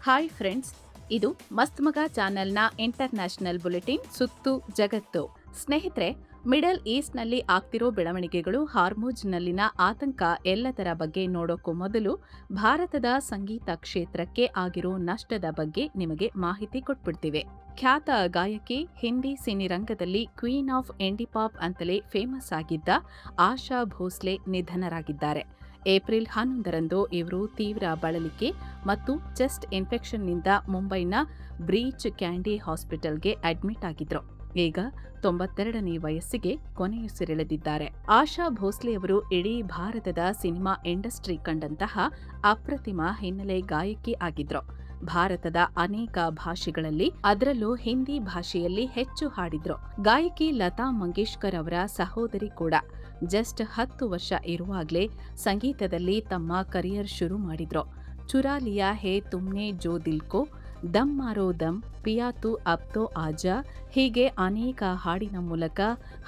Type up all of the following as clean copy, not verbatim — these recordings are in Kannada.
ಹಾಯ್ ಫ್ರೆಂಡ್ಸ್, ಇದು ಮಸ್ತ್ ಮಗ ಚಾನೆಲ್ನ ಇಂಟರ್ನ್ಯಾಷನಲ್ ಬುಲೆಟಿನ್ ಸುತ್ತು ಜಗತ್ತು. ಸ್ನೇಹಿತರೆ, ಮಿಡಲ್ ಈಸ್ಟ್ನಲ್ಲಿ ಆಗ್ತಿರೋ ಬೆಳವಣಿಗೆಗಳು, ಹಾರ್ಮುಜ್ನಲ್ಲಿನ ಆತಂಕ ಎಲ್ಲದರ ಬಗ್ಗೆ ನೋಡೋಕ್ಕೂ ಮೊದಲು ಭಾರತದ ಸಂಗೀತ ಕ್ಷೇತ್ರಕ್ಕೆ ಆಗಿರೋ ನಷ್ಟದ ಬಗ್ಗೆ ನಿಮಗೆ ಮಾಹಿತಿ ಕೊಟ್ಬಿಡ್ತೀವಿ. ಖ್ಯಾತ ಗಾಯಕಿ, ಹಿಂದಿ ಸಿನಿರಂಗದಲ್ಲಿ ಕ್ವೀನ್ ಆಫ್ ಇಂಡಿ ಪಾಪ್ ಅಂತಲೇ ಫೇಮಸ್ ಆಗಿದ್ದ ಆಶಾ ಭೋಸ್ಲೆ ನಿಧನರಾಗಿದ್ದಾರೆ. ಏಪ್ರಿಲ್ 11ರಂದು ಇವರು ತೀವ್ರ ಬಳಲಿಕೆ ಮತ್ತು ಚೆಸ್ಟ್ ಇನ್ಫೆಕ್ಷನ್ನಿಂದ ಮುಂಬೈನ ಬ್ರೀಚ್ ಕ್ಯಾಂಡಿ ಹಾಸ್ಪಿಟಲ್ಗೆ ಅಡ್ಮಿಟ್ ಆಗಿದ್ರು. ಈಗ 92ನೇ ವಯಸ್ಸಿಗೆ ಕೊನೆಯುಸಿರೆಳೆದಿದ್ದಾರೆ. ಆಶಾ ಭೋಸ್ಲೆಯವರು ಇಡೀ ಭಾರತದ ಸಿನಿಮಾ ಇಂಡಸ್ಟ್ರಿ ಕಂಡಂತಹ ಅಪ್ರತಿಮ ಹಿನ್ನೆಲೆ ಗಾಯಕಿ ಆಗಿದ್ರು. ಭಾರತದ ಅನೇಕ ಭಾಷೆಗಳಲ್ಲಿ, ಅದರಲ್ಲೂ ಹಿಂದಿ ಭಾಷೆಯಲ್ಲಿ ಹೆಚ್ಚು ಹಾಡಿದ್ರು. ಗಾಯಕಿ ಲತಾ ಮಂಗೇಶ್ಕರ್ ಅವರ ಸಹೋದರಿ ಕೂಡ. ಜಸ್ಟ್ 10 ವರ್ಷ ಇರುವಾಗಲೇ ಸಂಗೀತದಲ್ಲಿ ತಮ್ಮ ಕರಿಯರ್ ಶುರು ಮಾಡಿದ್ರು. ಚುರಾ ಲಿಯಾ ಹೇ ತುಮ್ನೆ ಜೋ ದಿಲ್ ಕೋ, ದಮ್ ಮಾರೋ ದಮ್, ಪಿಯಾ ತು ಅಬ್ ತೋ ಆಜಾ ಹೀಗೆ ಅನೇಕ ಹಾಡಿನ ಮೂಲಕ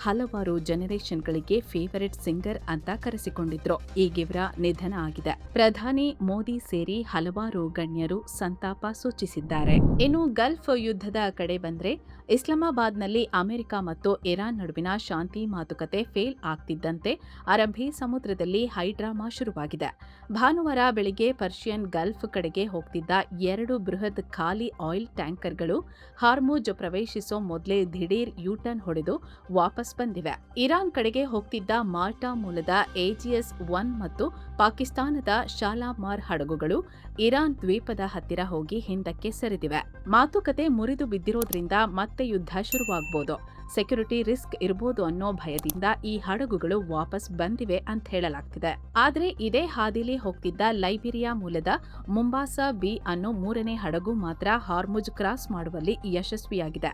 ಹಲವಾರು ಜನರೇಷನ್ಗಳಿಗೆ ಫೇವರಿಟ್ ಸಿಂಗರ್ ಅಂತ ಕರೆಸಿಕೊಂಡಿದ್ರು. ಈಗಿವರ ನಿಧನ ಆಗಿದೆ. ಪ್ರಧಾನಿ ಮೋದಿ ಸೇರಿ ಹಲವಾರು ಗಣ್ಯರು ಸಂತಾಪ ಸೂಚಿಸಿದ್ದಾರೆ. ಇನ್ನು ಗಲ್ಫ್ ಯುದ್ಧದ ಕಡೆ ಬಂದ್ರೆ, ಇಸ್ಲಾಮಾಬಾದ್ನಲ್ಲಿ ಅಮೆರಿಕ ಮತ್ತು ಇರಾನ್ ನಡುವಿನ ಶಾಂತಿ ಮಾತುಕತೆ ಫೇಲ್ ಆಗ್ತಿದ್ದಂತೆ ಅರಬ್ಬಿ ಸಮುದ್ರದಲ್ಲಿ ಹೈಡ್ರಾಮಾ ಶುರುವಾಗಿದೆ. ಭಾನುವಾರ ಬೆಳಿಗ್ಗೆ ಪರ್ಷಿಯನ್ ಗಲ್ಫ್ ಕಡೆಗೆ ಹೋಗ್ತಿದ್ದ 2 ಬೃಹತ್ ಖಾಲಿ ಆಯಿಲ್ ಟ್ಯಾಂಕರ್ಗಳು ಹಾರ್ಮುಜ್ ಪ್ರವೇಶಿಸೋ ಮೊದಲೇ ದಿಢೀರ್ ಯೂಟರ್ನ್ ಹೊಡೆದು ವಾಪಸ್ ಬಂದಿವೆ. ಇರಾನ್ ಕಡೆಗೆ ಹೋಗ್ತಿದ್ದ ಮಾಲ್ಟಾ ಮೂಲದ AGS-1 ಮತ್ತು ಪಾಕಿಸ್ತಾನದ ಶಾಲಾಮಾರ್ ಹಡಗುಗಳು ಇರಾನ್ ದ್ವೀಪದ ಹತ್ತಿರ ಹೋಗಿ ಹಿಂದಕ್ಕೆ ಸರಿದಿವೆ. ಮಾತುಕತೆ ಮುರಿದು ಬಿದ್ದಿರೋದ್ರಿಂದ ಮತ್ತೆ ಯುದ್ಧ ಶುರುವಾಗಬಹುದು, ಸೆಕ್ಯುರಿಟಿ ರಿಸ್ಕ್ ಇರಬಹುದು ಅನ್ನೋ ಭಯದಿಂದ ಈ ಹಡಗುಗಳು ವಾಪಸ್ ಬಂದಿವೆ ಅಂತ ಹೇಳಲಾಗ್ತಿದೆ. ಆದ್ರೆ ಇದೇ ಹಾದಿಲಿ ಹೋಗ್ತಿದ್ದ ಲೈಬೀರಿಯಾ ಮೂಲದ ಮುಂಬಾಸಾ ಬಿ ಅನ್ನೋ 3ನೇ ಹಡಗು ಮಾತ್ರ ಹಾರ್ಮುಜ್ ಕ್ರಾಸ್ ಮಾಡುವಲ್ಲಿ ಯಶಸ್ವಿಯಾಗಿದೆ.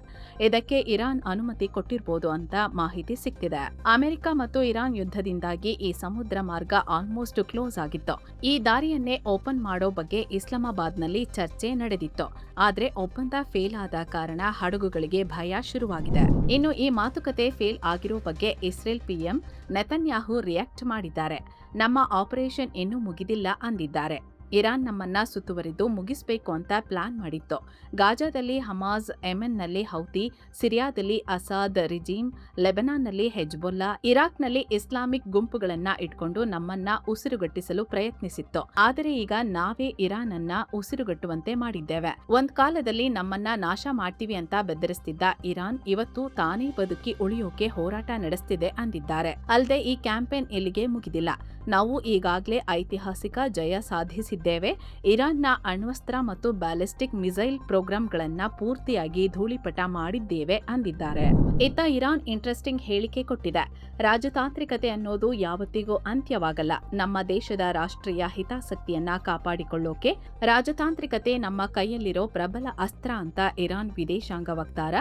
ಇದಕ್ಕೆ ಇರಾನ್ ಅನುಮತಿ ಕೊಟ್ಟಿರಬಹುದು ಅಂತ ಮಾಹಿತಿ ಸಿಗ್ತಿದೆ. ಅಮೆರಿಕ ಮತ್ತು ಇರಾನ್ ಯುದ್ಧದಿಂದಾಗಿ ಈ ಸಮುದ್ರ ಮಾರ್ಗ ಆಲ್ಮೋಸ್ಟ್ ಕ್ಲೋಸ್ ಆಗಿತ್ತು. ಈ ದಾರಿಯನ್ನೇ ಓಪನ್ ಮಾಡೋ ಬಗ್ಗೆ ಇಸ್ಲಾಮಾಬಾದ್ನಲ್ಲಿ ಚರ್ಚೆ ನಡೆದಿತ್ತು. ಆದ್ರೆ ಒಪ್ಪಂದ ಫೇಲ್ ಆದ ಕಾರಣ ಹಡಗುಗಳಿಗೆ ಭಯ ಶುರುವಾಗಿದೆ. ಇನ್ನು ಈ ಮಾತುಕತೆ ಫೇಲ್ ಆಗಿರೋ ಬಗ್ಗೆ ಇಸ್ರೇಲ್ PM ನೆತನ್ಯಾಹು ರಿಯಾಕ್ಟ್ ಮಾಡಿದ್ದಾರೆ. ನಮ್ಮ ಆಪರೇಷನ್ ಇನ್ನೂ ಮುಗಿದಿಲ್ಲ ಅಂದಿದ್ದಾರೆ. ಇರಾನ್ ನಮ್ಮನ್ನ ಸುತ್ತುವರಿದು ಮುಗಿಸಬೇಕು ಅಂತ ಪ್ಲಾನ್ ಮಾಡಿತ್ತು. ಗಾಜಾದಲ್ಲಿ ಹಮಾಸ್, ಯೆಮೆನ್ನಲ್ಲಿ ಹೌತಿ, ಸಿರಿಯಾದಲ್ಲಿ ಅಸಾದ್ ರಿಜೀಮ್, ಲೆಬನಾನ್ನಲ್ಲಿ ಹೆಜ್ಬೊಲ್ಲಾ, ಇರಾಕ್ನಲ್ಲಿ ಇಸ್ಲಾಮಿಕ್ ಗುಂಪುಗಳನ್ನ ಇಟ್ಕೊಂಡು ನಮ್ಮನ್ನ ಉಸಿರುಗಟ್ಟಿಸಲು ಪ್ರಯತ್ನಿಸಿತ್ತು. ಆದರೆ ಈಗ ನಾವೇ ಇರಾನ್ ಅನ್ನ ಉಸಿರುಗಟ್ಟುವಂತೆ ಮಾಡಿದ್ದೇವೆ. ಒಂದ್ ಕಾಲದಲ್ಲಿ ನಮ್ಮನ್ನ ನಾಶ ಮಾಡ್ತೀವಿ ಅಂತ ಬೆದರಿಸ್ತಿದ್ದ ಇರಾನ್ ಇವತ್ತು ತಾನೇ ಬದುಕಿ ಉಳಿಯೋಕೆ ಹೋರಾಟ ನಡೆಸ್ತಿದೆ ಅಂದಿದ್ದಾರೆ. ಅಲ್ಲದೆ ಈ ಕ್ಯಾಂಪೇನ್ ಇಲ್ಲಿಗೆ ಮುಗಿದಿಲ್ಲ. ನಾವು ಈಗಾಗಲೇ ಐತಿಹಾಸಿಕ ಜಯ ಸಾಧಿಸಿದ್ದೇವೆ. ಇರಾನ್ನ ಅಣ್ವಸ್ತ್ರ ಮತ್ತು ಬ್ಯಾಲಿಸ್ಟಿಕ್ ಮಿಸೈಲ್ ಪ್ರೋಗ್ರಾಂಗಳನ್ನ ಪೂರ್ತಿಯಾಗಿ ಧೂಳಿಪಟ ಮಾಡಿದ್ದೇವೆ ಅಂದಿದ್ದಾರೆ. ಇತ್ತ ಇರಾನ್ ಇಂಟ್ರೆಸ್ಟಿಂಗ್ ಹೇಳಿಕೆ ಕೊಟ್ಟಿದೆ. ರಾಜತಾಂತ್ರಿಕತೆ ಅನ್ನೋದು ಯಾವತ್ತಿಗೂ ಅಂತ್ಯವಾಗಲ್ಲ. ನಮ್ಮ ದೇಶದ ರಾಷ್ಟ್ರೀಯ ಹಿತಾಸಕ್ತಿಯನ್ನ ಕಾಪಾಡಿಕೊಳ್ಳೋಕೆ ರಾಜತಾಂತ್ರಿಕತೆ ನಮ್ಮ ಕೈಯಲ್ಲಿರೋ ಪ್ರಬಲ ಅಸ್ತ್ರ ಅಂತ ಇರಾನ್ ವಿದೇಶಾಂಗ ವಕ್ತಾರ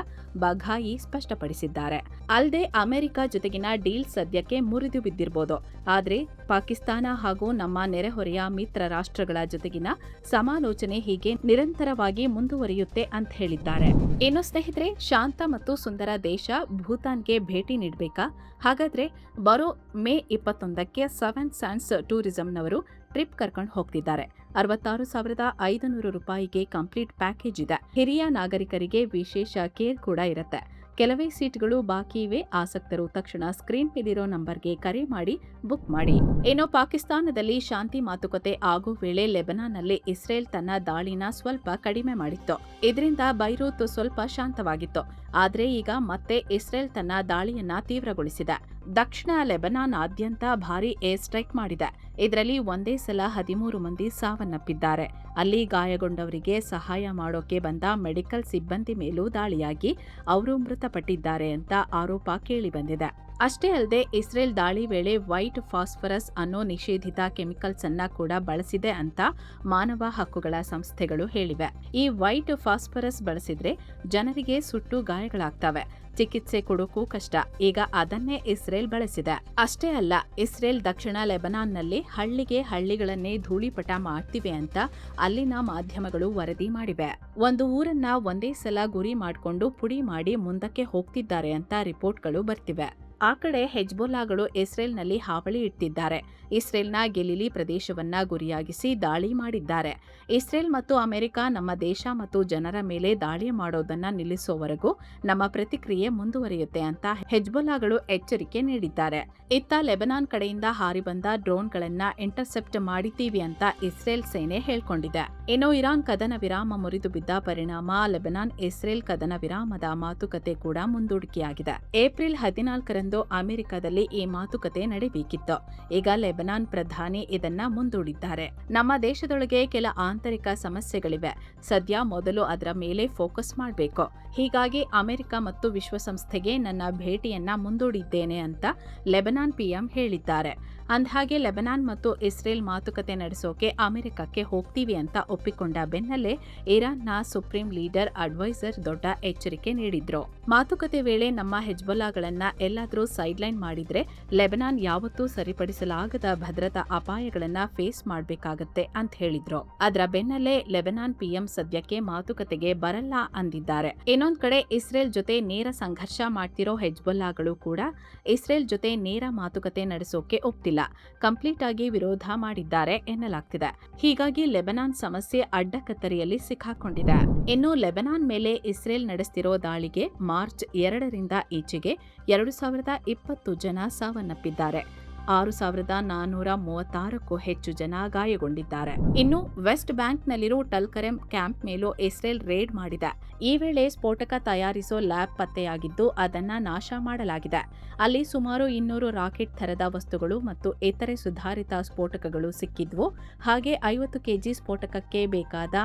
ಬಘಾಯಿ ಸ್ಪಷ್ಟಪಡಿಸಿದ್ದಾರೆ. ಅಲ್ಲದೆ ಅಮೆರಿಕ ಜೊತೆಗಿನ ಡೀಲ್ ಸದ್ಯಕ್ಕೆ ಮುರಿದು ಬಿದ್ದಿರಬಹುದು, ಆದ್ರೆ ಪಾಕಿಸ್ತಾನ ಹಾಗೂ ನಮ್ಮ ನೆರೆಹೊರೆಯ ಮಿತ್ರ ರಾಷ್ಟ್ರಗಳ ಜೊತೆಗಿನ ಸಮಾಲೋಚನೆ ಹೀಗೆ ನಿರಂತರವಾಗಿ ಮುಂದುವರಿಯುತ್ತೆ ಅಂತ ಹೇಳಿದ್ದಾರೆ. ಇನ್ನು ಸ್ನೇಹಿತರೆ, ಶಾಂತ ಮತ್ತು ಸುಂದರ ದೇಶ ಭೂತಾನ್ಗೆ ಭೇಟಿ ನೀಡಬೇಕಾ? ಹಾಗಾದ್ರೆ ಬರೋ ಮೇ 21ಕ್ಕೆ 7 ಸನ್ಸ್ ಟೂರಿಸಂನವರು ಟ್ರಿಪ್ ಕರ್ಕೊಂಡು ಹೋಗ್ತಿದ್ದಾರೆ. 66,500 ರೂಪಾಯಿಗೆ ಕಂಪ್ಲೀಟ್ ಪ್ಯಾಕೇಜ್ ಇದೆ. ಹಿರಿಯ ನಾಗರಿಕರಿಗೆ ವಿಶೇಷ ಕೇರ್ ಕೂಡ ಇರುತ್ತೆ. ಕೆಲವೇ ಸೀಟ್ಗಳು ಬಾಕಿ ಇವೆ. ಆಸಕ್ತರು ತಕ್ಷಣ ಸ್ಕ್ರೀನ್ ಮೇಲಿರೋ ನಂಬರ್ಗೆ ಕರೆ ಮಾಡಿ ಬುಕ್ ಮಾಡಿ. ಇನ್ನು ಪಾಕಿಸ್ತಾನದಲ್ಲಿ ಶಾಂತಿ ಮಾತುಕತೆ ಆಗೋ ವೇಳೆ ಲೆಬನಾನ್ನಲ್ಲಿ ಇಸ್ರೇಲ್ ತನ್ನ ದಾಳಿನ ಸ್ವಲ್ಪ ಕಡಿಮೆ ಮಾಡಿತ್ತು. ಇದರಿಂದ ಬೈರೂತ್ ಸ್ವಲ್ಪ ಶಾಂತವಾಗಿತ್ತು. ಆದ್ರೆ ಈಗ ಮತ್ತೆ ಇಸ್ರೇಲ್ ತನ್ನ ದಾಳಿಯನ್ನ ತೀವ್ರಗೊಳಿಸಿದೆ. ದಕ್ಷಿಣ ಲೆಬನಾನ್ನಾದ್ಯಂತ ಭಾರೀ ಏರ್ ಸ್ಟ್ರೈಕ್ ಮಾಡಿದೆ. ಇದರಲ್ಲಿ ಒಂದೇ ಸಲ 13 ಮಂದಿ ಸಾವನ್ನಪ್ಪಿದ್ದಾರೆ. ಅಲ್ಲಿ ಗಾಯಗೊಂಡವರಿಗೆ ಸಹಾಯ ಮಾಡೋಕೆ ಬಂದ ಮೆಡಿಕಲ್ ಸಿಬ್ಬಂದಿ ಮೇಲೂ ದಾಳಿಯಾಗಿ ಅವರು ಮೃತಪಟ್ಟಿದ್ದಾರೆ ಅಂತ ಆರೋಪ ಕೇಳಿಬಂದಿದೆ. ಅಷ್ಟೇ ಅಲ್ಲದೆ ಇಸ್ರೇಲ್ ದಾಳಿ ವೇಳೆ ವೈಟ್ ಫಾಸ್ಫರಸ್ ಅನ್ನೋ ನಿಷೇಧಿತ ಕೆಮಿಕಲ್ಸ್ ಅನ್ನ ಕೂಡ ಬಳಸಿದೆ ಅಂತ ಮಾನವ ಹಕ್ಕುಗಳ ಸಂಸ್ಥೆಗಳು ಹೇಳಿವೆ. ಈ ವೈಟ್ ಫಾಸ್ಫರಸ್ ಬಳಸಿದ್ರೆ ಜನರಿಗೆ ಸುಟ್ಟು ಗಾಯಗಳಾಗ್ತವೆ, ಚಿಕಿತ್ಸೆ ಕೊಡೋಕ್ಕೂ ಕಷ್ಟ. ಈಗ ಅದನ್ನೇ ಇಸ್ರೇಲ್ ಬಳಸಿದೆ. ಅಷ್ಟೇ ಅಲ್ಲ, ಇಸ್ರೇಲ್ ದಕ್ಷಿಣ ಲೆಬನಾನ್ನಲ್ಲಿ ಹಳ್ಳಿಗಳನ್ನೇ ಧೂಳಿಪಟ ಮಾಡ್ತಿವೆ ಅಂತ ಅಲ್ಲಿನ ಮಾಧ್ಯಮಗಳು ವರದಿ ಮಾಡಿವೆ. ಒಂದು ಊರನ್ನ ಒಂದೇ ಸಲ ಗುರಿ ಮಾಡಿಕೊಂಡು ಪುಡಿ ಮಾಡಿ ಮುಂದಕ್ಕೆ ಹೋಗ್ತಿದ್ದಾರೆ ಅಂತ ರಿಪೋರ್ಟ್ಗಳು ಬರ್ತಿವೆ. ಆ ಕಡೆ ಹೆಜ್ಬೊಲ್ಲಾಗಳು ಇಸ್ರೇಲ್ನಲ್ಲಿ ಹಾವಳಿ ಇಟ್ಟಿದ್ದಾರೆ. ಇಸ್ರೇಲ್ನ ಗೆಲಿಲಿ ಪ್ರದೇಶವನ್ನ ಗುರಿಯಾಗಿಸಿ ದಾಳಿ ಮಾಡಿದ್ದಾರೆ. ಇಸ್ರೇಲ್ ಮತ್ತು ಅಮೆರಿಕ ನಮ್ಮ ದೇಶ ಮತ್ತು ಜನರ ಮೇಲೆ ದಾಳಿ ಮಾಡೋದನ್ನ ನಿಲ್ಲಿಸೋವರೆಗೂ ನಮ್ಮ ಪ್ರತಿಕ್ರಿಯೆ ಮುಂದುವರಿಯುತ್ತೆ ಅಂತ ಹೆಜ್ಬೊಲ್ಲಾಗಳು ಎಚ್ಚರಿಕೆ ನೀಡಿದ್ದಾರೆ. ಇತ್ತ ಲೆಬನಾನ್ ಕಡೆಯಿಂದ ಹಾರಿ ಬಂದ ಡ್ರೋನ್ಗಳನ್ನ ಇಂಟರ್ಸೆಪ್ಟ್ ಮಾಡಿದ್ದೀವಿ ಅಂತ ಇಸ್ರೇಲ್ ಸೇನೆ ಹೇಳ್ಕೊಂಡಿದೆ. ಇನ್ನು ಇರಾನ್ ಕದನ ವಿರಾಮ ಮುರಿದು ಬಿದ್ದ ಪರಿಣಾಮ ಲೆಬನಾನ್ ಇಸ್ರೇಲ್ ಕದನ ವಿರಾಮದ ಮಾತುಕತೆ ಕೂಡ ಮುಂದೂಡಿಕೆಯಾಗಿದೆ. ಏಪ್ರಿಲ್ 14ರಂದು ಅಮೆರಿಕದಲ್ಲಿ ಈ ಮಾತುಕತೆ ನಡೆಯಬೇಕಿತ್ತು. ಈಗ ಲೆಬನಾನ್ ಪ್ರಧಾನಿ ಇದನ್ನ ಮುಂದೂಡಿದ್ದಾರೆ. ನಮ್ಮ ದೇಶದೊಳಗೆ ಕೆಲ ಆಂತರಿಕ ಸಮಸ್ಯೆಗಳಿವೆ. ಸದ್ಯ ಮೊದಲು ಅದರ ಮೇಲೆ ಫೋಕಸ್ ಮಾಡಬೇಕು. ಹೀಗಾಗಿ ಅಮೆರಿಕ ಮತ್ತು ವಿಶ್ವಸಂಸ್ಥೆಗೆ ನನ್ನ ಭೇಟಿಯನ್ನ ಮುಂದೂಡಿದ್ದೇನೆ ಅಂತ ಲೆಬನಾನ್ ಪಿಎಂ ಹೇಳಿದ್ದಾರೆ. ಅಂದಹಾಗೆ ಲೆಬನಾನ್ ಮತ್ತು ಇಸ್ರೇಲ್ ಮಾತುಕತೆ ನಡೆಸೋಕೆ ಅಮೆರಿಕಕ್ಕೆ ಹೋಗ್ತೀವಿ ಅಂತ ಒಪ್ಪಿಕೊಂಡ ಬೆನ್ನಲ್ಲೇ ಇರಾನ್ನ ಸುಪ್ರೀಂ ಲೀಡರ್ ಅಡ್ವೈಸರ್ ದೊಡ್ಡ ಎಚ್ಚರಿಕೆ ನೀಡಿದ್ರು. ಮಾತುಕತೆ ವೇಳೆ ನಮ್ಮ ಹೆಜ್ಬೊಲ್ಲಾಗಳನ್ನ ಎಲ್ಲಾದ್ರೂ ಸೈಡ್ಲೈನ್ ಮಾಡಿದ್ರೆ ಲೆಬನಾನ್ ಯಾವತ್ತೂ ಸರಿಪಡಿಸಲಾಗದ ಭದ್ರತಾ ಅಪಾಯಗಳನ್ನ ಫೇಸ್ ಮಾಡಬೇಕಾಗತ್ತೆ ಅಂತ ಹೇಳಿದ್ರು. ಅದರ ಬೆನ್ನಲ್ಲೇ ಲೆಬನಾನ್ ಪಿಎಂ ಸದ್ಯಕ್ಕೆ ಮಾತುಕತೆಗೆ ಬರಲ್ಲ ಅಂದಿದ್ದಾರೆ. ಇನ್ನೊಂದ್ ಕಡೆ ಇಸ್ರೇಲ್ ಜೊತೆ ನೇರ ಸಂಘರ್ಷ ಮಾಡ್ತಿರೋ ಹೆಜ್ಬೊಲ್ಲಾಗಳು ಕೂಡ ಇಸ್ರೇಲ್ ಜೊತೆ ನೇರ ಮಾತುಕತೆ ನಡೆಸೋಕೆ ಒಪ್ತಿಲ್ಲ, ಕಂಪ್ಲೀಟ್ ಆಗಿ ವಿರೋಧ ಮಾಡಿದ್ದಾರೆ ಎನ್ನಲಾಗ್ತಿದೆ. ಹೀಗಾಗಿ ಲೆಬನಾನ್ ಸಮಸ್ಯೆ ಅಡ್ಡಕತ್ತರಿಯಲ್ಲಿ ಸಿಕ್ಕಾಕೊಂಡಿದೆ. ಇನ್ನು ಲೆಬನಾನ್ ಮೇಲೆ ಇಸ್ರೇಲ್ ನಡೆಸ್ತಿರೋ ದಾಳಿಗೆ ಮಾರ್ಚ್ 2ರಿಂದ ಈಚೆಗೆ 2020 ಜನ ಸಾವನ್ನಪ್ಪಿದ್ದಾರೆ. 6436ಕ್ಕೂ ಹೆಚ್ಚು ಜನ ಗಾಯಗೊಂಡಿದ್ದಾರೆ. ಇನ್ನು ವೆಸ್ಟ್ ಬ್ಯಾಂಕ್ನಲ್ಲಿರೋ ಟಲ್ಕರೆಮ್ ಕ್ಯಾಂಪ್ ಮೇಲೂ ಇಸ್ರೇಲ್ ರೇಡ್ ಮಾಡಿದೆ. ಈ ವೇಳೆ ಸ್ಫೋಟಕ ತಯಾರಿಸೋ ಲ್ಯಾಬ್ ಪತ್ತೆಯಾಗಿದ್ದು ಅದನ್ನ ನಾಶ ಮಾಡಲಾಗಿದೆ. ಅಲ್ಲಿ ಸುಮಾರು 200 ರಾಕೆಟ್ ಥರದ ವಸ್ತುಗಳು ಮತ್ತು ಇತರೆ ಸುಧಾರಿತ ಸ್ಫೋಟಕಗಳು ಸಿಕ್ಕಿದ್ವು. ಹಾಗೆ 50 ಕೆಜಿ ಸ್ಫೋಟಕಕ್ಕೆ ಬೇಕಾದ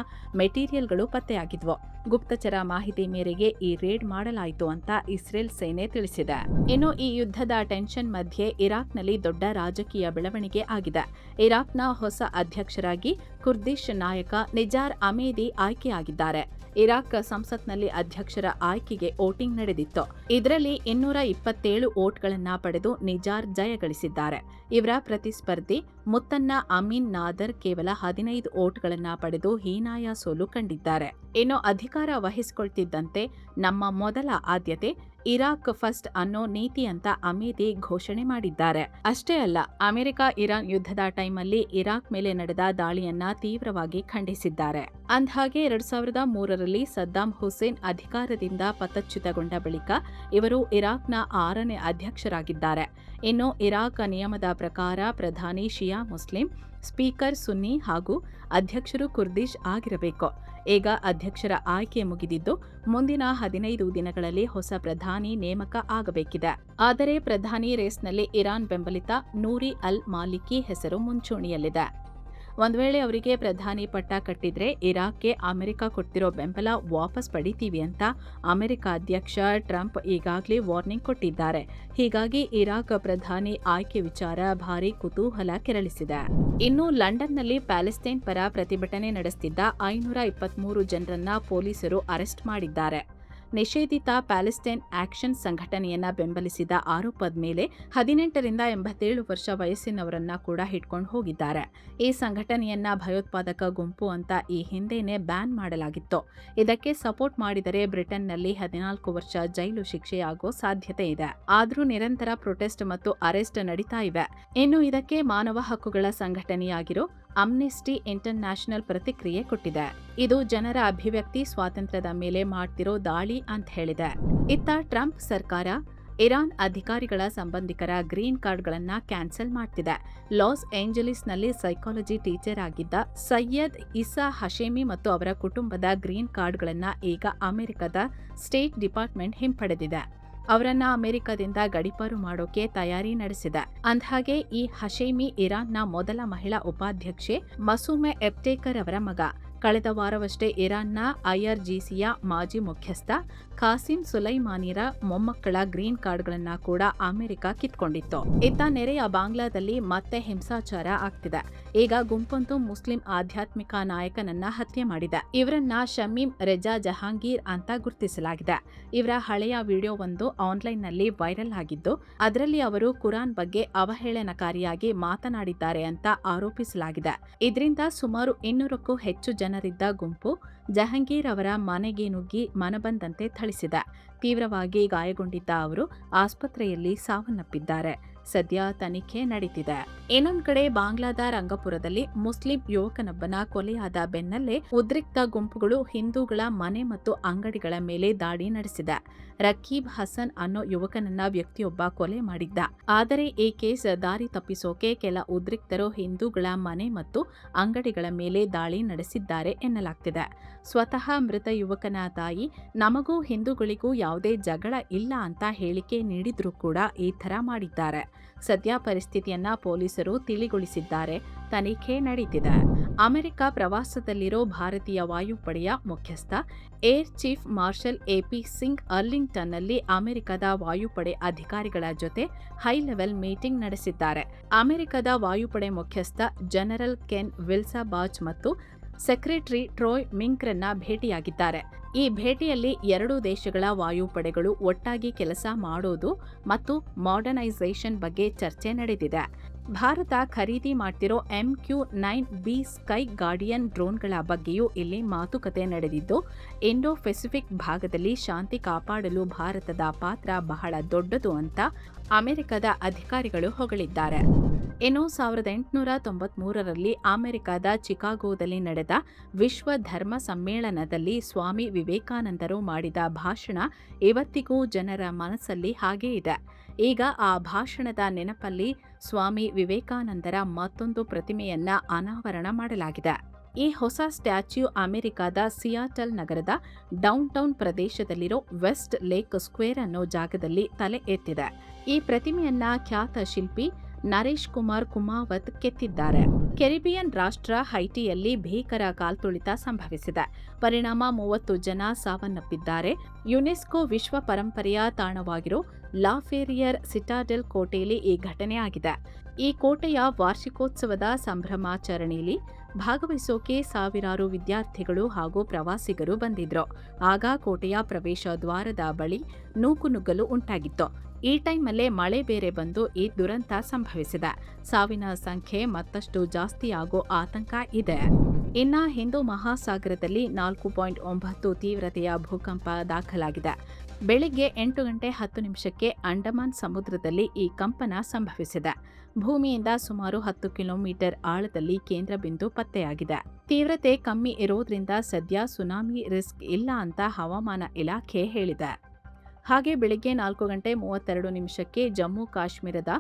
ಮೆಟೀರಿಯಲ್ಗಳು ಪತ್ತೆಯಾಗಿದ್ವು. ಗುಪ್ತಚರ ಮಾಹಿತಿ ಮೇರೆಗೆ ಈ ರೇಡ್ ಮಾಡಲಾಯಿತು ಅಂತ ಇಸ್ರೇಲ್ ಸೇನೆ ತಿಳಿಸಿದೆ. ಇನ್ನು ಈ ಯುದ್ಧದ ಟೆನ್ಷನ್ ಮಧ್ಯೆ ಇರಾಕ್ನಲ್ಲಿ ದೊಡ್ಡ ರಾಜಕೀಯ ಬೆಳವಣಿಗೆ ಆಗಿದೆ. ಇರಾಕ್ನ ಹೊಸ ಅಧ್ಯಕ್ಷರಾಗಿ ಕುರ್ದಿಶ್ ನಾಯಕ ನಿಜಾರ್ ಅಮೇದಿ ಆಯ್ಕೆಯಾಗಿದ್ದಾರೆ. ಇರಾಕ್ ಸಂಸತ್ನಲ್ಲಿ ಅಧ್ಯಕ್ಷರ ಆಯ್ಕೆಗೆ ವೋಟಿಂಗ್ ನಡೆದಿತ್ತು. ಇದರಲ್ಲಿ 227 ವೋಟ್ಗಳನ್ನ ಪಡೆದು ನಿಜಾರ್ ಜಯಗಳಿಸಿದ್ದಾರೆ. ಇವರ ಪ್ರತಿಸ್ಪರ್ಧಿ ಮುತ್ತನ್ನ ಅಮೀನ್ ನಾದರ್ ಕೇವಲ 15 ವೋಟ್ಗಳನ್ನ ಪಡೆದು ಹೀನಾಯ ಸೋಲು ಕಂಡಿದ್ದಾರೆ. ಇನ್ನು ಅಧಿಕಾರ ವಹಿಸಿಕೊಳ್ತಿದ್ದಂತೆ ನಮ್ಮ ಮೊದಲ ಆದ್ಯತೆ ಇರಾಕ್ ಫಸ್ಟ್ ಅನ್ನೋ ನೀತಿ ಅಂತ ಅಮೇದಿ ಘೋಷಣೆ ಮಾಡಿದ್ದಾರೆ. ಅಷ್ಟೇ ಅಲ್ಲ, ಅಮೆರಿಕ ಇರಾನ್ ಯುದ್ಧದ ಟೈಮಲ್ಲಿ ಇರಾಕ್ ಮೇಲೆ ನಡೆದ ದಾಳಿಯನ್ನ ತೀವ್ರವಾಗಿ ಖಂಡಿಸಿದ್ದಾರೆ. ಅಂದ್ಹಾಗೆ 2003ರಲ್ಲಿ ಸದ್ದಾಂ ಹುಸೇನ್ ಅಧಿಕಾರದಿಂದ ಪತಚ್ಯುತಗೊಂಡ ಬಳಿಕ ಇವರು ಇರಾಕ್ನ 6ನೇ ಅಧ್ಯಕ್ಷರಾಗಿದ್ದಾರೆ. ಇನ್ನು ಇರಾಕ್ ನಿಯಮದ ಪ್ರಕಾರ ಪ್ರಧಾನಿ ಶಿಯಾ ಮುಸ್ಲಿಂ, ಸ್ಪೀಕರ್ ಸುನ್ನಿ ಹಾಗೂ ಅಧ್ಯಕ್ಷರು ಕುರ್ದಿಶ್ ಆಗಿರಬೇಕು. ಈಗ ಅಧ್ಯಕ್ಷರ ಆಯ್ಕೆ ಮುಗಿದಿದ್ದು ಮುಂದಿನ 15 ದಿನಗಳಲ್ಲಿ ಹೊಸ ಪ್ರಧಾನಿ ನೇಮಕ ಆಗಬೇಕಿದೆ. ಆದರೆ ಪ್ರಧಾನಿ ರೇಸ್ನಲ್ಲಿ ಇರಾನ್ ಬೆಂಬಲಿತ ನೂರಿ ಅಲ್ ಮಾಲಿಕಿ ಹೆಸರು ಮುಂಚೂಣಿಯಲ್ಲಿದೆ. ಒಂದ್ ವೇಳೆ ಅವರಿಗೆ ಪ್ರಧಾನಿ ಪಟ್ಟ ಕಟ್ಟಿದ್ರೆ ಇರಾಕ್ಗೆ ಅಮೆರಿಕ ಕೊಡ್ತಿರೋ ಬೆಂಬಲ ವಾಪಸ್ ಪಡಿತೀವಿ ಅಂತ ಅಮೆರಿಕ ಅಧ್ಯಕ್ಷ ಟ್ರಂಪ್ ಈಗಾಗಲೇ ವಾರ್ನಿಂಗ್ ಕೊಟ್ಟಿದ್ದಾರೆ. ಹೀಗಾಗಿ ಇರಾಕ್ ಪ್ರಧಾನಿ ಆಯ್ಕೆ ವಿಚಾರ ಭಾರೀ ಕುತೂಹಲ ಕೆರಳಿಸಿದೆ. ಇನ್ನು ಲಂಡನ್ನಲ್ಲಿ ಪ್ಯಾಲೆಸ್ತೈನ್ ಪರ ಪ್ರತಿಭಟನೆ ನಡೆಸುತ್ತಿದ್ದ 523 ಜನರನ್ನ ಪೊಲೀಸರು ಅರೆಸ್ಟ್ ಮಾಡಿದ್ದಾರೆ. ನಿಷೇಧಿತ ಪ್ಯಾಲೆಸ್ತೈನ್ ಆಕ್ಷನ್ ಸಂಘಟನೆಯನ್ನ ಬೆಂಬಲಿಸಿದ ಆರೋಪದ ಮೇಲೆ 18ರಿಂದ 87 ವರ್ಷ ವಯಸ್ಸಿನವರನ್ನ ಕೂಡ ಹಿಡ್ಕೊಂಡು ಹೋಗಿದ್ದಾರೆ. ಈ ಸಂಘಟನೆಯನ್ನ ಭಯೋತ್ಪಾದಕ ಗುಂಪು ಅಂತ ಈ ಹಿಂದೆನೇ ಬ್ಯಾನ್ ಮಾಡಲಾಗಿತ್ತು. ಇದಕ್ಕೆ ಸಪೋರ್ಟ್ ಮಾಡಿದರೆ ಬ್ರಿಟನ್ನಲ್ಲಿ 14 ವರ್ಷ ಜೈಲು ಶಿಕ್ಷೆಯಾಗೋ ಸಾಧ್ಯತೆ ಇದೆ. ಆದರೂ ನಿರಂತರ ಪ್ರೊಟೆಸ್ಟ್ ಮತ್ತು ಅರೆಸ್ಟ್ ನಡೀತಾ ಇವೆ. ಇನ್ನು ಇದಕ್ಕೆ ಮಾನವ ಹಕ್ಕುಗಳ ಸಂಘಟನೆಯಾಗಿರೋ ಅಮ್ನೆಸ್ಟಿ ಇಂಟರ್ನ್ಯಾಷನಲ್ ಪ್ರತಿಕ್ರಿಯೆ ಕೊಟ್ಟಿದೆ. ಇದು ಜನರ ಅಭಿವ್ಯಕ್ತಿ ಸ್ವಾತಂತ್ರ್ಯದ ಮೇಲೆ ಮಾಡ್ತಿರೋ ದಾಳಿ ಅಂತ ಹೇಳಿದೆ. ಇತ್ತ ಟ್ರಂಪ್ ಸರ್ಕಾರ ಇರಾನ್ ಅಧಿಕಾರಿಗಳ ಸಂಬಂಧಿಕರ ಗ್ರೀನ್ ಕಾರ್ಡ್ಗಳನ್ನ ಕ್ಯಾನ್ಸಲ್ ಮಾಡ್ತಿದೆ. ಲಾಸ್ ಏಂಜಲೀಸ್ನಲ್ಲಿ ಸೈಕಾಲಜಿ ಟೀಚರ್ ಆಗಿದ್ದ ಸೈಯದ್ ಇಸಾ ಹಶೇಮಿ ಮತ್ತು ಅವರ ಕುಟುಂಬದ ಗ್ರೀನ್ ಕಾರ್ಡ್ಗಳನ್ನ ಈಗ ಅಮೆರಿಕದ ಸ್ಟೇಟ್ ಡಿಪಾರ್ಟ್ಮೆಂಟ್ ಹಿಂಪಡೆದಿದೆ. ಅವರನ್ನ ಅಮೆರಿಕದಿಂದ ಗಡೀಪಾರು ಮಾಡೋಕೆ ತಯಾರಿ ನಡೆಸಿದೆ. ಅಂದ್ಹಾಗೆ ಈ ಹಶೇಮಿ ಇರಾನ್ನ ಮೊದಲ ಮಹಿಳಾ ಉಪಾಧ್ಯಕ್ಷೆ ಮಸೂಮೆ ಎಬ್ಟೇಕರ್ ಅವರ ಮಗ. ಕಳೆದ ವಾರವಷ್ಟೇ ಇರಾನ್ನ ಐಆರ್ಜಿಸಿಯ ಮಾಜಿ ಮುಖ್ಯಸ್ಥ ಖಾಸಿಂ ಸುಲೈಮಾನಿರ ಮೊಮ್ಮಕ್ಕಳ ಗ್ರೀನ್ ಕಾರ್ಡ್ಗಳನ್ನ ಕೂಡ ಅಮೆರಿಕ ಕಿತ್ಕೊಂಡಿತ್ತು. ಇತ್ತ ನೆರೆಯ ಬಾಂಗ್ಲಾದಲ್ಲಿ ಮತ್ತೆ ಹಿಂಸಾಚಾರ ಆಗ್ತಿದೆ. ಈಗ ಗುಂಪೊಂದು ಮುಸ್ಲಿಂ ಆಧ್ಯಾತ್ಮಿಕ ನಾಯಕನನ್ನ ಹತ್ಯೆ ಮಾಡಿದೆ. ಇವರನ್ನ ಶಮೀಮ್ ರೆಜಾ ಜಹಾಂಗೀರ್ ಅಂತ ಗುರುತಿಸಲಾಗಿದೆ. ಇವರ ಹಳೆಯ ವಿಡಿಯೋವೊಂದು ಆನ್ಲೈನ್ನಲ್ಲಿ ವೈರಲ್ ಆಗಿದ್ದು ಅದರಲ್ಲಿ ಅವರು ಕುರಾನ್ ಬಗ್ಗೆ ಅವಹೇಳನಕಾರಿಯಾಗಿ ಮಾತನಾಡಿದ್ದಾರೆ ಅಂತ ಆರೋಪಿಸಲಾಗಿದೆ. ಇದರಿಂದ ಸುಮಾರು 200ಕ್ಕೂ ಹೆಚ್ಚು ಜನ ಜನರಿದ್ದ ಗುಂಪು ಜಹಂಗೀರ್ ಅವರ ಮನೆಗೆ ನುಗ್ಗಿ ಮನಬಂದಂತೆ ಥಳಿಸಿದೆ. ತೀವ್ರವಾಗಿ ಗಾಯಗೊಂಡಿದ್ದ ಅವರು ಆಸ್ಪತ್ರೆಯಲ್ಲಿ ಸಾವನ್ನಪ್ಪಿದ್ದಾರೆ. ಸದ್ಯ ತನಿಖೆ ನಡೀತಿದೆ. ಇನ್ನೊಂದು ಕಡೆ ಬಾಂಗ್ಲಾದ ರಂಗಪುರದಲ್ಲಿ ಮುಸ್ಲಿಂ ಯುವಕನೊಬ್ಬನ ಕೊಲೆಯಾದ ಬೆನ್ನಲ್ಲೇ ಉದ್ರಿಕ್ತ ಗುಂಪುಗಳು ಹಿಂದೂಗಳ ಮನೆ ಮತ್ತು ಅಂಗಡಿಗಳ ಮೇಲೆ ದಾಳಿ ನಡೆಸಿದೆ. ರಕೀಬ್ ಹಸನ್ ಅನ್ನೋ ಯುವಕನನ್ನ ವ್ಯಕ್ತಿಯೊಬ್ಬ ಕೊಲೆ ಮಾಡಿದ್ದ. ಆದರೆ ಈ ಕೇಸ್ ದಾರಿ ತಪ್ಪಿಸೋಕೆ ಕೆಲ ಉದ್ರಿಕ್ತರು ಹಿಂದೂಗಳ ಮನೆ ಮತ್ತು ಅಂಗಡಿಗಳ ಮೇಲೆ ದಾಳಿ ನಡೆಸಿದ್ದಾರೆ ಎನ್ನಲಾಗ್ತಿದೆ. ಸ್ವತಃ ಮೃತ ಯುವಕನ ತಾಯಿ ನಮಗೂ ಹಿಂದೂಗಳಿಗೂ ಯಾವುದೇ ಜಗಳ ಇಲ್ಲ ಅಂತ ಹೇಳಿಕೆ ನೀಡಿದ್ರೂ ಕೂಡ ಈ ಥರ ಮಾಡಿದ್ದಾರೆ. ಸದ್ಯ ಪರಿಸ್ಥಿತಿಯನ್ನ ಪೊಲೀಸರು ತಿಳಿಗೊಳಿಸಿದ್ದಾರೆ. ತನಿಖೆ ನಡೀತಿದೆ. ಅಮೆರಿಕ ಪ್ರವಾಸದಲ್ಲಿರೋ ಭಾರತೀಯ ವಾಯುಪಡೆಯ ಮುಖ್ಯಸ್ಥ air chief marshal AP Singh ಅರ್ಲಿಂಗ್ಟನ್ನಲ್ಲಿ ಅಮೆರಿಕದ ವಾಯುಪಡೆ ಅಧಿಕಾರಿಗಳ ಜೊತೆ ಹೈ ಲೆವೆಲ್ ಮೀಟಿಂಗ್ ನಡೆಸಿದ್ದಾರೆ. ಅಮೆರಿಕದ ವಾಯುಪಡೆ ಮುಖ್ಯಸ್ಥ ಜನರಲ್ ಕೆನ್ ವಿಲ್ಸಾಬಾಚ್ ಮತ್ತು ಸೆಕ್ರೆಟರಿ ಟ್ರೋಯ್ ಮಿಂಕ್ರನ್ನ ಭೇಟಿಯಾಗಿದ್ದಾರೆ. ಈ ಭೇಟಿಯಲ್ಲಿ ಎರಡೂ ದೇಶಗಳ ವಾಯುಪಡೆಗಳು ಒಟ್ಟಾಗಿ ಕೆಲಸ ಮಾಡೋದು ಮತ್ತು ಮಾಡರ್ನೈಸೇಷನ್ ಬಗ್ಗೆ ಚರ್ಚೆ ನಡೆದಿದೆ. ಭಾರತ ಖರೀದಿ ಮಾಡ್ತಿರೋ MQ-9B ಸ್ಕೈ ಗಾರ್ಡಿಯನ್ ಡ್ರೋನ್ಗಳ ಬಗ್ಗೆಯೂ ಇಲ್ಲಿ ಮಾತುಕತೆ ನಡೆದಿದ್ದು, ಇಂಡೋ ಪೆಸಿಫಿಕ್ ಭಾಗದಲ್ಲಿ ಶಾಂತಿ ಕಾಪಾಡಲು ಭಾರತದ ಪಾತ್ರ ಬಹಳ ದೊಡ್ಡದು ಅಂತ ಅಮೆರಿಕದ ಅಧಿಕಾರಿಗಳು ಹೊಗಳಿದ್ದಾರೆ. ಇನ್ನು 1893ರಲ್ಲಿ ಅಮೆರಿಕದ ಚಿಕಾಗೋದಲ್ಲಿ ನಡೆದ ವಿಶ್ವ ಧರ್ಮ ಸಮ್ಮೇಳನದಲ್ಲಿ ಸ್ವಾಮಿ ವಿವೇಕಾನಂದರು ಮಾಡಿದ ಭಾಷಣ ಇವತ್ತಿಗೂ ಜನರ ಮನಸ್ಸಲ್ಲಿ ಹಾಗೇ ಇದೆ. ಈಗ ಆ ಭಾಷಣದ ನೆನಪಲ್ಲಿ ಸ್ವಾಮಿ ವಿವೇಕಾನಂದರ ಮತ್ತೊಂದು ಪ್ರತಿಮೆಯನ್ನ ಅನಾವರಣ ಮಾಡಲಾಗಿದೆ. ಈ ಹೊಸ ಸ್ಟ್ಯಾಚ್ಯೂ ಅಮೆರಿಕದ ಸಿಯಾಟಲ್ ನಗರದ ಡೌನ್ಟೌನ್ ಪ್ರದೇಶದಲ್ಲಿರೋ ವೆಸ್ಟ್ ಲೇಕ್ ಸ್ಕ್ವೇರ್ ಅನ್ನೋ ಜಾಗದಲ್ಲಿ ತಲೆ ಎತ್ತಿದೆ. ಈ ಪ್ರತಿಮೆಯನ್ನ ಖ್ಯಾತ ಶಿಲ್ಪಿ ನರೇಶ್ ಕುಮಾರ್ ಕುಮಾವತ್ ಕೆತ್ತಿದ್ದಾರೆ. ಕೆರಿಬಿಯನ್ ರಾಷ್ಟ್ರ ಹೈಟಿಯಲ್ಲಿ ಭೀಕರ ಕಾಲ್ತುಳಿತ ಸಂಭವಿಸಿದೆ. ಪರಿಣಾಮ 30 ಜನ ಸಾವನ್ನಪ್ಪಿದ್ದಾರೆ. ಯುನೆಸ್ಕೋ ವಿಶ್ವ ಪರಂಪರೆಯ ತಾಣವಾಗಿರೋ ಲಾಫೇರಿಯರ್ ಸಿಟಾಡೆಲ್ ಕೋಟೆಯಲ್ಲಿ ಈ ಘಟನೆ ಆಗಿದೆ. ಈ ಕೋಟೆಯ ವಾರ್ಷಿಕೋತ್ಸವದ ಸಂಭ್ರಮಾಚರಣೆಯಲ್ಲಿ ಭಾಗವಹಿಸೋಕೆ ಸಾವಿರಾರು ವಿದ್ಯಾರ್ಥಿಗಳು ಹಾಗೂ ಪ್ರವಾಸಿಗರು ಬಂದಿದ್ರು. ಆಗ ಕೋಟೆಯ ಪ್ರವೇಶ ದ್ವಾರದ ಬಳಿ ನೂಕುನುಗ್ಗಲು ಉಂಟಾಗಿತ್ತು. ಈ ಟೈಮಲ್ಲೇ ಮಳೆ ಬೇರೆ ಬಂದು ಈ ದುರಂತ ಸಂಭವಿಸಿದೆ. ಸಾವಿನ ಸಂಖ್ಯೆ ಮತ್ತಷ್ಟು ಜಾಸ್ತಿಯಾಗೋ ಆತಂಕ ಇದೆ. ಇನ್ನ ಹಿಂದೂ ಮಹಾಸಾಗರದಲ್ಲಿ 4.9 ತೀವ್ರತೆಯ ಭೂಕಂಪ ದಾಖಲಾಗಿದೆ. ಬೆಳಿಗ್ಗೆ 8:10 ಅಂಡಮಾನ್ ಸಮುದ್ರದಲ್ಲಿ ಈ ಕಂಪನ ಸಂಭವಿಸಿದೆ. ಭೂಮಿಯಿಂದ ಸುಮಾರು 10 ಕಿಲೋಮೀಟರ್ ಆಳದಲ್ಲಿ ಕೇಂದ್ರ ಬಿಂದು ಪತ್ತೆಯಾಗಿದೆ. ತೀವ್ರತೆ ಕಮ್ಮಿ ಇರೋದ್ರಿಂದ ಸದ್ಯ ಸುನಾಮಿ ರಿಸ್ಕ್ ಇಲ್ಲ ಅಂತ ಹವಾಮಾನ ಇಲಾಖೆ ಹೇಳಿದೆ. ಹಾಗೆ ಬೆಳಿಗ್ಗೆ 4:32 ಜಮ್ಮು ಕಾಶ್ಮೀರದ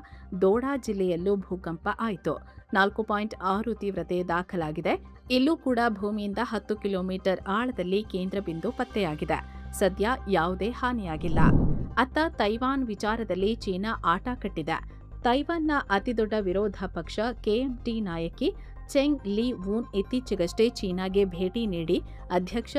ದೋಡಾ ಜಿಲ್ಲೆಯಲ್ಲೂ ಭೂಕಂಪ ಆಯಿತು. 4.6 ತೀವ್ರತೆ ದಾಖಲಾಗಿದೆ. ಇಲ್ಲೂ ಕೂಡ ಭೂಮಿಯಿಂದ 10 ಕಿಲೋಮೀಟರ್ ಆಳದಲ್ಲಿ ಕೇಂದ್ರ ಬಿಂದು ಪತ್ತೆಯಾಗಿದೆ. ಸದ್ಯ ಯಾವುದೇ ಹಾನಿಯಾಗಿಲ್ಲ. ಅತ್ತ ತೈವಾನ್ ವಿಚಾರದಲ್ಲಿ ಚೀನಾ ಆಟ ಕಟ್ಟಿದೆ. ತೈವಾನ್ನ ಅತಿದೊಡ್ಡ ವಿರೋಧ ಪಕ್ಷ KMT ನಾಯಕಿ ಚೆಂಗ್ ಲಿ ವೂನ್ ಇತ್ತೀಚೆಗಷ್ಟೇ ಚೀನಾಗೆ ಭೇಟಿ ನೀಡಿ ಅಧ್ಯಕ್ಷ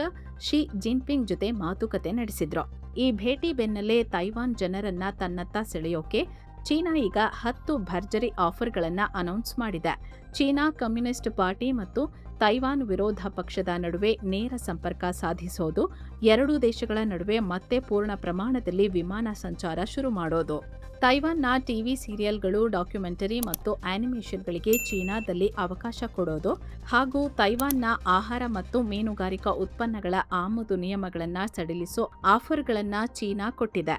ಶಿ ಜಿನ್ಪಿಂಗ್ ಜೊತೆ ಮಾತುಕತೆ ನಡೆಸಿದ್ರು. ಈ ಭೇಟಿ ಬೆನ್ನಲ್ಲೇ ತೈವಾನ್ ಜನರನ್ನ ತನ್ನತ್ತ ಸೆಳೆಯೋಕೆ ಚೀನಾ ಈಗ 10 ಭರ್ಜರಿ ಆಫರ್ಗಳನ್ನು ಅನೌನ್ಸ್ ಮಾಡಿದೆ. ಚೀನಾ ಕಮ್ಯುನಿಸ್ಟ್ ಪಾರ್ಟಿ ಮತ್ತು ತೈವಾನ್ ವಿರೋಧ ಪಕ್ಷದ ನಡುವೆ ನೇರ ಸಂಪರ್ಕ ಸಾಧಿಸೋದು, ಎರಡೂ ದೇಶಗಳ ನಡುವೆ ಮತ್ತೆ ಪೂರ್ಣ ಪ್ರಮಾಣದಲ್ಲಿ ವಿಮಾನ ಸಂಚಾರ ಶುರು ಮಾಡೋದು, ತೈವಾನ್ನ ಟಿವಿ ಸೀರಿಯಲ್ಗಳು, ಡಾಕ್ಯುಮೆಂಟರಿ ಮತ್ತು ಆನಿಮೇಷನ್ಗಳಿಗೆ ಚೀನಾದಲ್ಲಿ ಅವಕಾಶ ಕೊಡೋದು ಹಾಗೂ ತೈವಾನ್ನ ಆಹಾರ ಮತ್ತು ಮೀನುಗಾರಿಕಾ ಉತ್ಪನ್ನಗಳ ಆಮದು ನಿಯಮಗಳನ್ನು ಸಡಿಲಿಸೋ ಆಫರ್ಗಳನ್ನು ಚೀನಾ ಕೊಟ್ಟಿದೆ.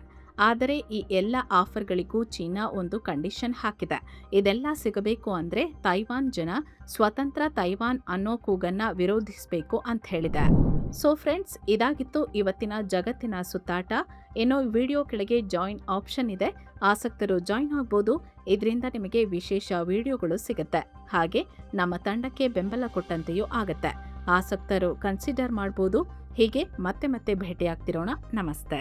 ಆದರೆ ಈ ಎಲ್ಲ ಆಫರ್ಗಳಿಗೂ ಚೀನಾ ಒಂದು ಕಂಡೀಷನ್ ಹಾಕಿದೆ. ಇದೆಲ್ಲ ಸಿಗಬೇಕು ಅಂದ್ರೆ ತೈವಾನ್ ಜನ ಸ್ವತಂತ್ರ ತೈವಾನ್ ಅನ್ನೋ ಕೂಗನ್ನ ವಿರೋಧಿಸಬೇಕು ಅಂತ ಹೇಳಿದೆ. ಸೊ ಫ್ರೆಂಡ್ಸ್, ಇದಾಗಿತ್ತು ಇವತ್ತಿನ ಜಗತ್ತಿನ ಸುತ್ತಾಟ. ಏನೋ ವಿಡಿಯೋ ಕೆಳಗೆ ಜಾಯಿನ್ ಆಪ್ಷನ್ ಇದೆ, ಆಸಕ್ತರು ಜಾಯಿನ್ ಆಗ್ಬೋದು. ಇದರಿಂದ ನಿಮಗೆ ವಿಶೇಷ ವಿಡಿಯೋಗಳು ಸಿಗುತ್ತೆ. ಹಾಗೆ ನಮ್ಮ ತಂಡಕ್ಕೆ ಬೆಂಬಲ ಕೊಟ್ಟಂತೆಯೂ ಆಗುತ್ತೆ. ಆಸಕ್ತರು ಕನ್ಸಿಡರ್ ಮಾಡ್ಬೋದು. ಹೀಗೆ ಮತ್ತೆ ಭೇಟಿಯಾಗ್ತಿರೋಣ. ನಮಸ್ತೆ.